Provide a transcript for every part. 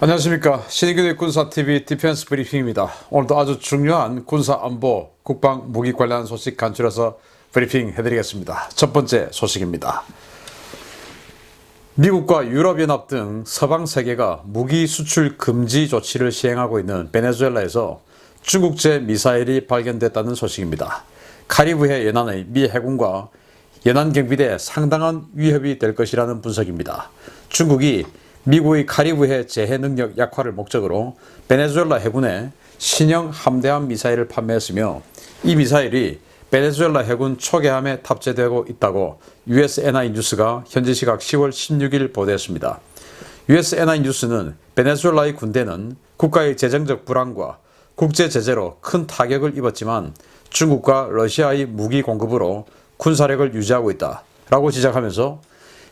안녕하십니까. 신의균의 군사TV 디펜스 브리핑입니다. 오늘도 아주 중요한 군사안보, 국방, 무기 관련 소식 간추려서 브리핑 해드리겠습니다. 첫 번째 소식입니다. 미국과 유럽연합 등 서방 세계가 무기 수출 금지 조치를 시행하고 있는 베네수엘라에서 중국제 미사일이 발견됐다는 소식입니다. 카리브해 연안의 미 해군과 연안 경비대에 상당한 위협이 될 것이라는 분석입니다. 중국이 미국의 카리브해 재해 능력 약화를 목적으로 베네수엘라 해군에 신형 함대함 미사일을 판매했으며 이 미사일이 베네수엘라 해군 초계함에 탑재되고 있다고 USNI 뉴스가 현지 시각 10월 16일 보도했습니다. USNI 뉴스는 베네수엘라의 군대는 국가의 재정적 불안과 국제 제재로 큰 타격을 입었지만 중국과 러시아의 무기 공급으로 군사력을 유지하고 있다라고 지적하면서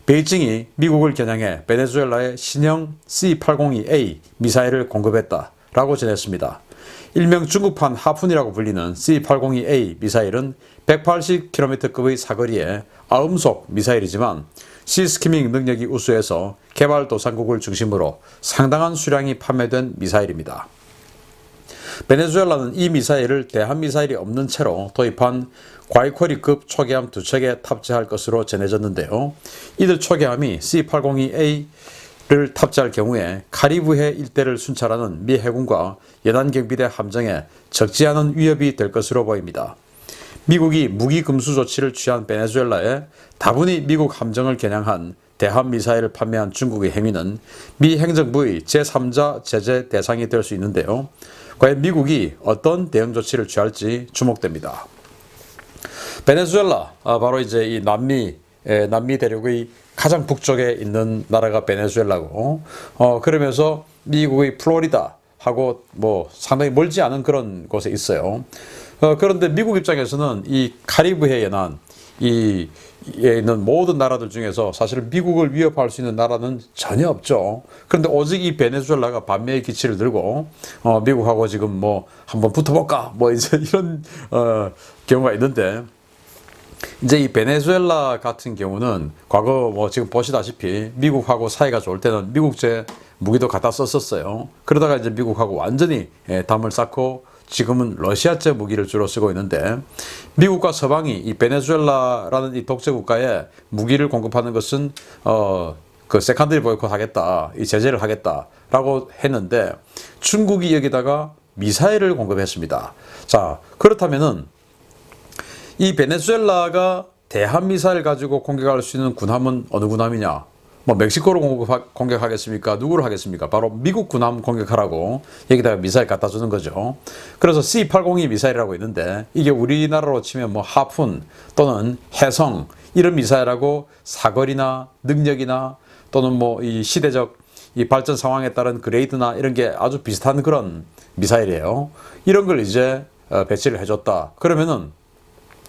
베이징이 미국을 겨냥해 베네수엘라에 신형 C-802A 미사일을 공급했다라고 전했습니다. 일명 중국판 하푼이라고 불리는 C-802A 미사일은 180km급의 사거리에 아음속 미사일이지만 시스키밍 능력이 우수해서 개발도상국을 중심으로 상당한 수량이 판매된 미사일입니다. 베네수엘라는 이 미사일을 대한미사일이 없는 채로 도입한 과이쿼리급 초계함 2척에 탑재할 것으로 전해졌는데요. 이들 초계함이 C-802A를 탑재할 경우에 카리브해 일대를 순찰하는 미 해군과 연안경비대 함정에 적지 않은 위협이 될 것으로 보입니다. 미국이 무기 금수 조치를 취한 베네수엘라에 다분히 미국 함정을 겨냥한 대한미사일을 판매한 중국의 행위는 미 행정부의 제3자 제재 대상이 될 수 있는데요. 과연 미국이 어떤 대응 조치를 취할지 주목됩니다. 베네수엘라, 바로 이제 이 남미 대륙의 가장 북쪽에 있는 나라가 베네수엘라고, 그러면서 미국의 플로리다하고 뭐 상당히 멀지 않은 그런 곳에 있어요. 그런데 미국 입장에서는 이 카리브해 연안, 에 있는 모든 나라들 중에서 사실 미국을 위협할 수 있는 나라는 전혀 없죠. 그런데 오직 이 베네수엘라가 반미의 기치를 들고 미국하고 지금 뭐 한번 붙어볼까 뭐 이제 이런 경우가 있는데, 이제 이 베네수엘라 같은 경우는 과거 뭐 지금 보시다시피 미국하고 사이가 좋을 때는 미국제 무기도 갖다 썼었어요. 그러다가 이제 미국하고 완전히 담을 쌓고 지금은 러시아제 무기를 주로 쓰고 있는데, 미국과 서방이 이 베네수엘라라는 이 독재 국가에 무기를 공급하는 것은 그 세컨더리 보이콧 하겠다, 이 제재를 하겠다라고 했는데 중국이 여기다가 미사일을 공급했습니다. 자, 그렇다면은 이 베네수엘라가 대한미사일 가지고 공격할 수 있는 군함은 어느 군함이냐? 뭐 멕시코를 공격하겠습니까? 누구를 하겠습니까? 바로 미국 군함 공격하라고 여기다가 미사일 갖다 주는 거죠. 그래서 C-802 미사일이라고 있는데 이게 우리나라로 치면 뭐 하푼 또는 해성 이런 미사일하고 사거리나 능력이나 또는 뭐 이 시대적 이 발전 상황에 따른 그레이드나 이런 게 아주 비슷한 그런 미사일이에요. 이런 걸 이제 배치를 해줬다. 그러면은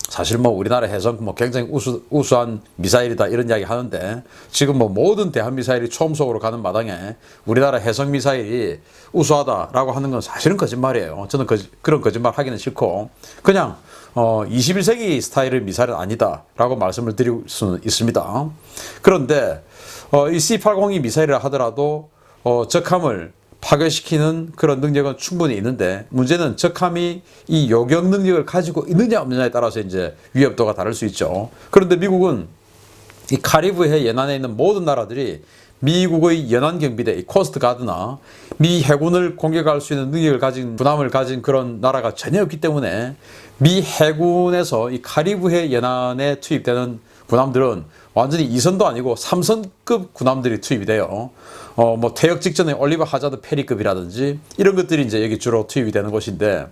사실 뭐 우리나라 해성 뭐 굉장히 우수한 미사일이다 이런 이야기 하는데, 지금 뭐 모든 대한 미사일이 초음속으로 가는 마당에 우리나라 해성 미사일이 우수하다라고 하는 건 사실은 거짓말이에요. 저는 그런 거짓말 하기는 싫고 그냥 21세기 스타일의 미사일은 아니다라고 말씀을 드릴 수는 있습니다. 그런데 이 C-802 미사일이라 하더라도 적함을 파괴시키는 그런 능력은 충분히 있는데, 문제는 적함이 이 요격 능력을 가지고 있느냐 없느냐에 따라서 이제 위협도가 다를 수 있죠. 그런데 미국은 이 카리브해 연안에 있는 모든 나라들이 미국의 연안 경비대, 이 코스트 가드나 미 해군을 공격할 수 있는 능력을 가진 군함을 가진 그런 나라가 전혀 없기 때문에 미 해군에서 이 카리브해 연안에 투입되는 군함들은 완전히 2선도 아니고 3선급 군함들이 투입이 돼요. 뭐 퇴역 직전에 올리버 하자드 페리급이라든지 이런 것들이 이제 여기 주로 투입이 되는 곳인데,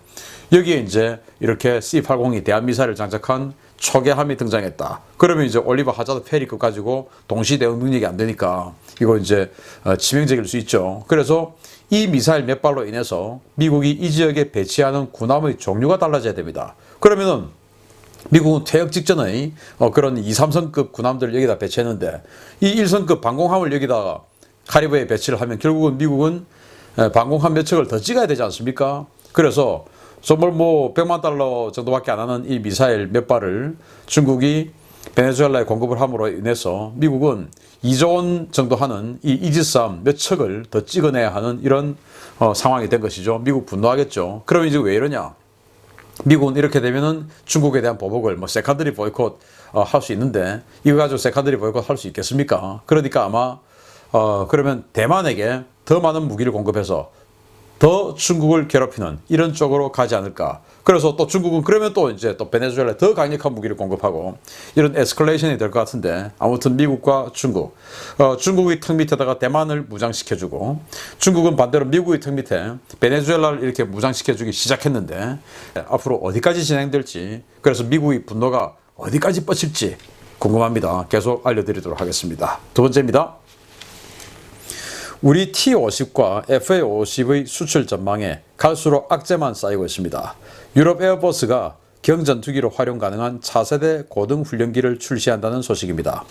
여기에 이제 이렇게 C-802 대한미사일을 장착한 초계함이 등장했다. 그러면 이제 올리버 하자드 페리급 가지고 동시 대응 능력이 안 되니까 이거 이제 치명적일 수 있죠. 그래서 이 미사일 몇 발로 인해서 미국이 이 지역에 배치하는 군함의 종류가 달라져야 됩니다. 그러면은 미국은 퇴역 직전의 그런 2, 3선급 군함들을 여기다 배치했는데 이 1선급 방공함을 여기다가 카리브해에 배치를 하면 결국은 미국은 방공함 몇 척을 더 찍어야 되지 않습니까? 그래서 정말 뭐 $100만 정도밖에 안 하는 이 미사일 몇 발을 중국이 베네수엘라에 공급을 함으로 인해서 미국은 2조 원 정도 하는 이 이지스함 몇 척을 더 찍어내야 하는 이런 상황이 된 것이죠. 미국 분노하겠죠. 그러면 이제 왜 이러냐? 미국은 이렇게 되면은 중국에 대한 보복을 세컨더리 보이콧 할 수 있는데 이거 가지고 세컨더리 보이콧 할 수 있겠습니까? 그러니까 아마 그러면 대만에게 더 많은 무기를 공급해서 더 중국을 괴롭히는 이런 쪽으로 가지 않을까. 그래서 또 중국은 그러면 또 이제 또 베네수엘라에 더 강력한 무기를 공급하고 이런 에스컬레이션이 될 것 같은데, 아무튼 미국과 중국, 중국의 턱 밑에다가 대만을 무장시켜주고 중국은 반대로 미국의 턱 밑에 베네수엘라를 이렇게 무장시켜주기 시작했는데 앞으로 어디까지 진행될지, 그래서 미국의 분노가 어디까지 뻗칠지 궁금합니다. 계속 알려드리도록 하겠습니다. 두 번째입니다. 우리 T-50과 FA-50의 수출 전망에 갈수록 악재만 쌓이고 있습니다. 유럽 에어버스가 경전투기로 활용 가능한 차세대 고등 훈련기를 출시한다는 소식입니다.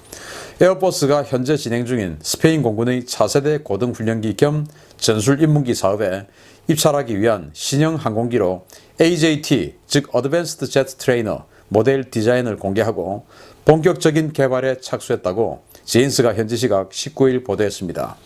에어버스가 현재 진행 중인 스페인 공군의 차세대 고등 훈련기 겸 전술 입문기 사업에 입찰하기 위한 신형 항공기로 AJT, 즉 Advanced Jet Trainer 모델 디자인을 공개하고 본격적인 개발에 착수했다고 제인스가 현지 시각 19일 보도했습니다.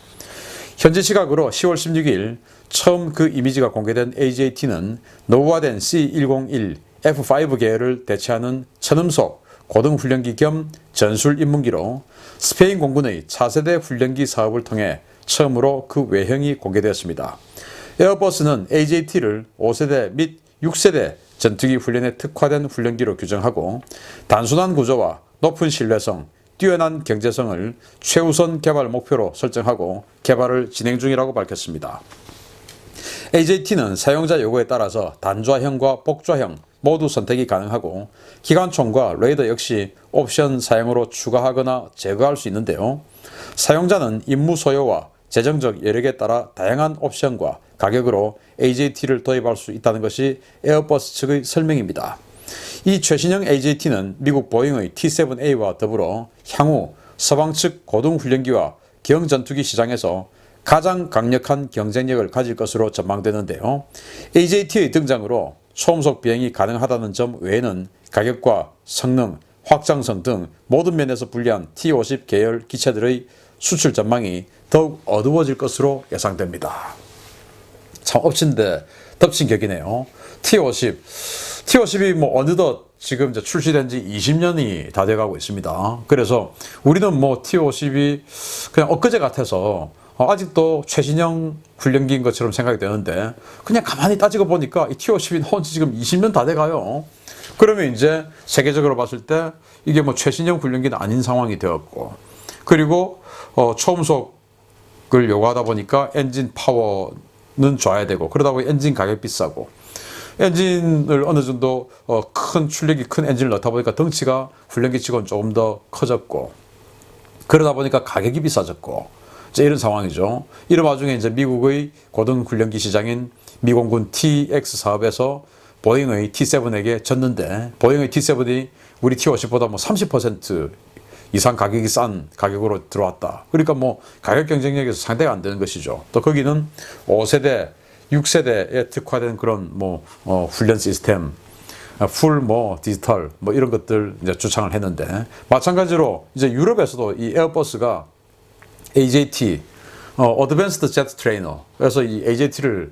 현지 시각으로 10월 16일 처음 그 이미지가 공개된 AJT는 노후화된 C101 F5 계열을 대체하는 천음속 고등훈련기 겸 전술 입문기로 스페인 공군의 차세대 훈련기 사업을 통해 처음으로 그 외형이 공개되었습니다. 에어버스는 AJT를 5세대 및 6세대 전투기 훈련에 특화된 훈련기로 규정하고 단순한 구조와 높은 신뢰성, 뛰어난 경제성을 최우선 개발 목표로 설정하고 개발을 진행 중이라고 밝혔습니다. AJT는 사용자 요구에 따라서 단좌형과 복좌형 모두 선택이 가능하고 기관총과 레이더 역시 옵션 사용으로 추가하거나 제거할 수 있는데요. 사용자는 임무 소요와 재정적 여력에 따라 다양한 옵션과 가격으로 AJT를 도입할 수 있다는 것이 에어버스 측의 설명입니다. 이 최신형 AJT는 미국 보잉의 T-7A와 더불어 향후 서방 측 고등훈련기와 경전투기 시장에서 가장 강력한 경쟁력을 가질 것으로 전망되는데요. AJT의 등장으로 초음속 비행이 가능하다는 점 외에는 가격과 성능, 확장성 등 모든 면에서 불리한 T-50 계열 기체들의 수출 전망이 더욱 어두워질 것으로 예상됩니다. 참 엎친데 덮친 격이네요. T-50이 어느덧 지금 이제 출시된 지 20년이 다 돼가고 있습니다. 그래서 우리는 T-50이 그냥 엊그제 같아서 아직도 최신형 훈련기인 것처럼 생각이 되는데, 그냥 가만히 따지고 보니까 이 T-50이 나온 지 지금 20년 다 돼가요. 그러면 이제 세계적으로 봤을 때 이게 최신형 훈련기는 아닌 상황이 되었고, 그리고 초음속을 요구하다 보니까 엔진 파워는 좋아야 되고, 그러다 보니 엔진 가격 비싸고, 엔진을 어느 정도 큰 출력이 큰 엔진을 넣다 보니까 덩치가 훈련기치고는 조금 더 커졌고, 그러다 보니까 가격이 비싸졌고, 이제 이런 상황이죠. 이런 와중에 이제 미국의 고등 훈련기 시장인 미공군 TX 사업에서 보잉의 T7에게 졌는데, 보잉의 T7이 우리 T50보다 30% 이상 가격이 싼 가격으로 들어왔다. 그러니까 가격 경쟁력에서 상대가 안 되는 것이죠. 또 거기는 5세대 6세대에 특화된 그런 훈련 시스템, 풀 디지털 이런 것들 이제 주창을 했는데, 마찬가지로 이제 유럽에서도 이 에어버스가 AJT, Advanced Jet Trainer, 그래서 이 AJT를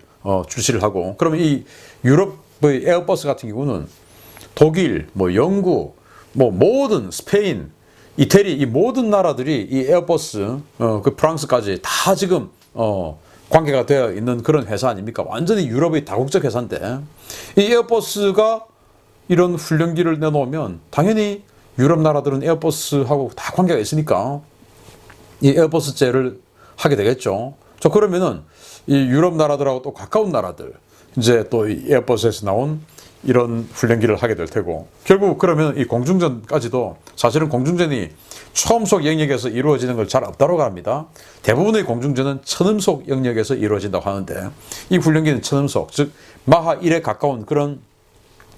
출시를 하고, 그러면 이 유럽의 에어버스 같은 경우는 독일, 영국, 모든 스페인, 이태리 이 모든 나라들이 이 에어버스, 그 프랑스까지 다 지금 관계가 되어 있는 그런 회사 아닙니까? 완전히 유럽의 다국적 회사인데, 이 에어버스가 이런 훈련기를 내놓으면 당연히 유럽 나라들은 에어버스하고 다 관계가 있으니까 이 에어버스제를 하게 되겠죠. 그러면은 이 유럽 나라들하고 또 가까운 나라들, 이제 또 이 에어버스에서 나온 이런 훈련기를 하게 될 테고, 결국 그러면 이 공중전까지도 사실은 공중전이 초음속 영역에서 이루어지는 걸 잘 없다고 합니다. 대부분의 공중전은 천음속 영역에서 이루어진다고 하는데, 이 훈련기는 천음속, 즉 마하 1에 가까운 그런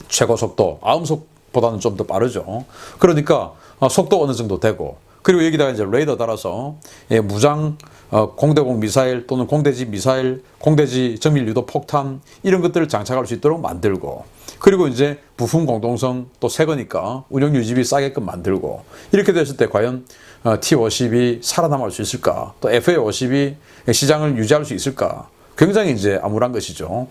최고 속도, 아음속보다는 좀 더 빠르죠. 그러니까 속도 어느 정도 되고, 그리고 여기다가 이제 레이더 달아서 무장 공대공 미사일 또는 공대지 미사일, 공대지 정밀 유도 폭탄 이런 것들을 장착할 수 있도록 만들고, 그리고 이제 부품 공동성 또 새 거니까 운영 유지비 싸게끔 만들고, 이렇게 됐을 때 과연 T-50이 살아남을 수 있을까? 또 FA-50이 시장을 유지할 수 있을까? 굉장히 이제 암울한 것이죠.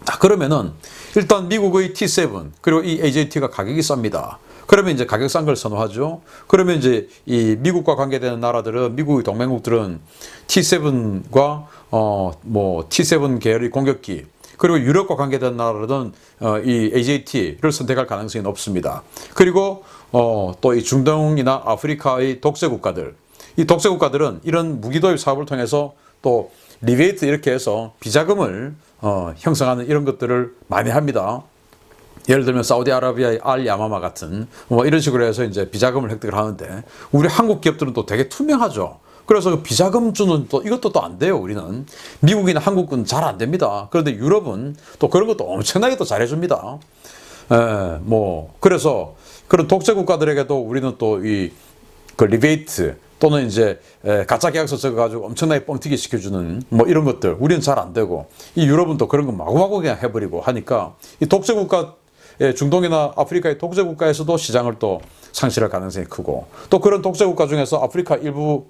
자, 그러면은 일단 미국의 T7 그리고 이 AJT가 가격이 쌉니다. 그러면 이제 가격 싼 걸 선호하죠. 그러면 이제 이 미국과 관계되는 나라들은, 미국의 동맹국들은 T7과 뭐 T7 계열의 공격기, 그리고 유럽과 관계되는 나라들은 이 AJT를 선택할 가능성이 높습니다. 그리고 또 이 중동이나 아프리카의 독재 국가들, 이 독재 국가들은 이런 무기 도입 사업을 통해서 또 리베이트 이렇게 해서 비자금을 형성하는 이런 것들을 많이 합니다. 예를 들면 사우디아라비아의 알 야마마 같은 뭐 이런 식으로 해서 이제 비자금을 획득을 하는데, 우리 한국 기업들은 또 되게 투명하죠. 그래서 그 비자금 주는 또 이것도 또 안 돼요. 우리는 미국이나 한국은 잘 안 됩니다. 그런데 유럽은 또 그런 것도 엄청나게 또 잘해줍니다. 뭐 그래서 그런 독재 국가들에게도 우리는 또 이 그 리베이트 또는 이제 가짜 계약서 적어가지고 엄청나게 뻥튀기 시켜주는 뭐 이런 것들 우리는 잘 안 되고, 이 유럽은 또 그런 거 마구마구 그냥 해버리고 하니까 이 독재 국가, 중동이나 아프리카의 독재 국가에서도 시장을 또 상실할 가능성이 크고, 또 그런 독재 국가 중에서 아프리카 일부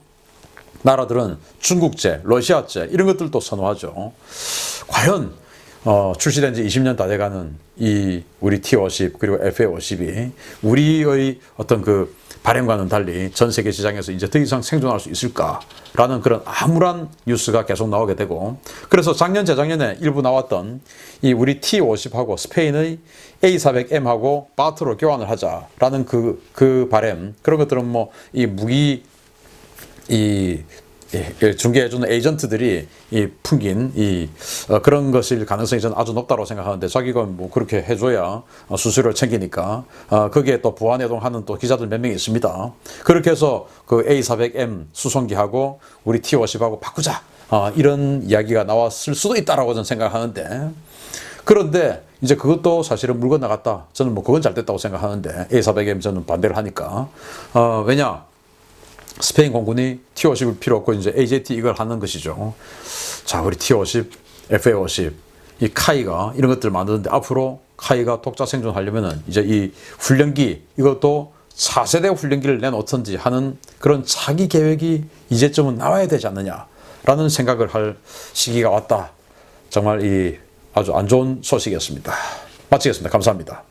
나라들은 중국제, 러시아제 이런 것들도 선호하죠. 과연 출시된 지 20년 다 돼가는 이 우리 T-50 그리고 FA-50이 우리의 어떤 그 바람과는 달리 전 세계 시장에서 이제 더 이상 생존할 수 있을까라는 그런 암울한 뉴스가 계속 나오게 되고, 그래서 작년, 재작년에 일부 나왔던 이 우리 T-50하고 스페인의 A400M하고 바트로 교환을 하자라는 그 바람, 그런 것들은 뭐 이 무기 중개해주는 에이전트들이 풍긴 그런 것일 가능성이 저는 아주 높다고 생각하는데, 자기가 뭐 그렇게 해줘야 수수료를 챙기니까 거기에 또 부안해동하는 또 기자들 몇 명이 있습니다. 그렇게 해서 그 A400M 수송기하고 우리 T-50하고 바꾸자 이런 이야기가 나왔을 수도 있다라고 저는 생각하는데, 그런데 이제 그것도 사실은 물 건너갔다. 저는 뭐 그건 잘 됐다고 생각하는데 A400M 저는 반대를 하니까. 왜냐? 스페인 공군이 T-50을 필요 없고 이제 AJT 이걸 하는 것이죠. 자, 우리 T-50, FA-50, 이 카이가 이런 것들을 만드는데, 앞으로 카이가 독자 생존하려면은 이제 이 훈련기, 이것도 4세대 훈련기를 내놓던지 하는 그런 차기 계획이 이제쯤은 나와야 되지 않느냐라는 생각을 할 시기가 왔다. 정말 이 아주 안 좋은 소식이었습니다. 마치겠습니다. 감사합니다.